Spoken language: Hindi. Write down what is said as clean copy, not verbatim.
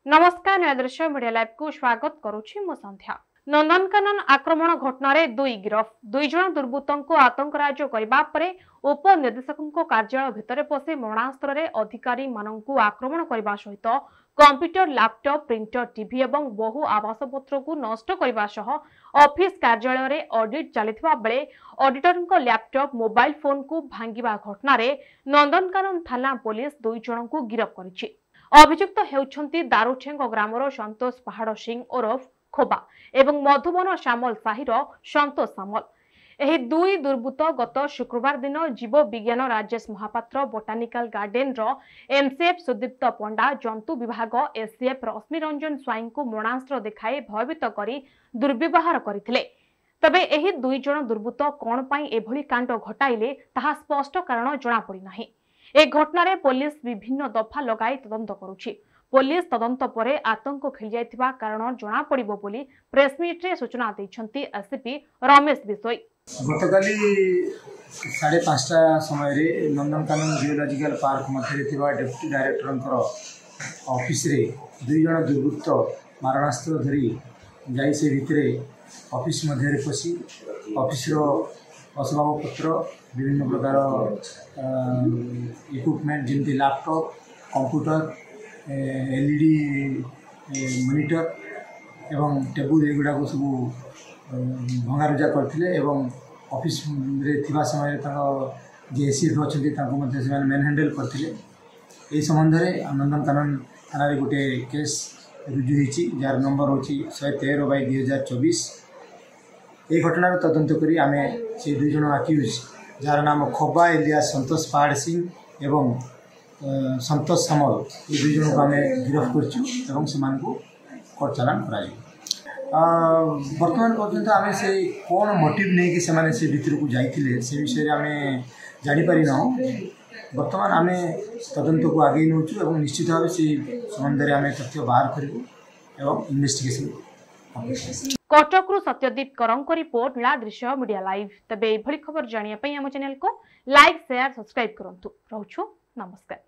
नमस्कार नयादृश्य मीडिया लाइव को स्वागत करुछि मो संध्या। नंदनकानन आक्रमण घटना रे दुई गिरफ दुई जन दुर्बृत्तों को आतंकराज करबा परे उपनिर्देशकों कार्यालय भितर पशि मरणास्त्र रे अधिकारी माननकु आक्रमण करबा सहित कंप्यूटर लैपटॉप प्रिंटर टीवी एवं बहु आवासपत्र को नष्ट करबा सह ऑफिस कार्यालय रे ऑडिट चलिथिबा बेले ऑडिटरक लैपटॉप मोबाइल फोन को भांगिबा घटना रे नंदनकानन थाना पुलिस दुई जन को गिरफ करिछि। अभियुक्त हेउछंती दारुठेंग ग्रामर संतोष पहाड़ सिंह ओरफ खोबा एवं मधुबन श्यामल साहिर संतोष सामल। एही दुई दुर्बृत्त गत शुक्रवार दिन जीव विज्ञान राजेश महापात्र बोटानिकल गार्डन रो एमसीएफ सुदीप्त पंडा जंतु विभाग एसीएफ रश्मि रंजन स्वाई को मरणास्त्र देखाई भयभीत करी दुर्व्यवहार करथिले। तबे एही दुई जन दुर्बृत्त कोन पई एभली कांड घटाइले ताहा स्पष्ट कारण जणा पड़ी नाही। ए घटना रे पुलिस विभिन्न दफा लगाई तदंत करुछि। पुलिस तदंत परे आतंक खेली जायथिबा कारण जणा पड़िबो बोली प्रेस मीट रे सूचना दैछंती एसपी रमेश बिसोई। गतकाली 5:30 समय रे नंदनकानन जियोलॉजिकल पार्क मध्य थिबा डेप्यूटी डायरेक्टर ऑफिस रे दुई जन दुर्बृत्त मारणास्त्र धरी जाई से भितरे ऑफिस मध्य पशि ऑफिस रो असबाबपत्र विभिन्न प्रकार इक्विपमेंट जमी लैपटॉप कंप्यूटर एलईडी मॉनिटर एवं टेबुल एगुड़ा को सब भंगारुजा करते ऑफिस रे थिबा समय जे एसीएफ अच्छा मैन हैंडल करते यही संबंध में नंदनकानन थाना गोटे केस रुजु होती जार नंबर हूँ 113/2024। ये घटनार तदंत करी आमे से दुई जन आक्यूज जार नाम खोबा एलियास संतोष पहाड़ सिंह एवं संतोष सामल ये दुई जन को आम गिरफ्त कर कोर्ट चालान कर बर्तमान पर्यंत आम से कौन मोटिव नहीं कि से भितर को जाइए से विषय आम जापारी ना। बर्तमान आम तदंत को आगे नौचु निश्चित भाव से संबंध में आम तथ्य बाहर करूँ इन्वेस्टिगेशन। कटकरू सत्यदीप करंको रिपोर्ट नयादृश्य मीडिया लाइव। तबे एभली खबर जानिया पई हम चैनल को लाइक शेयर सब्सक्राइब करंतु। रहूछु नमस्कार।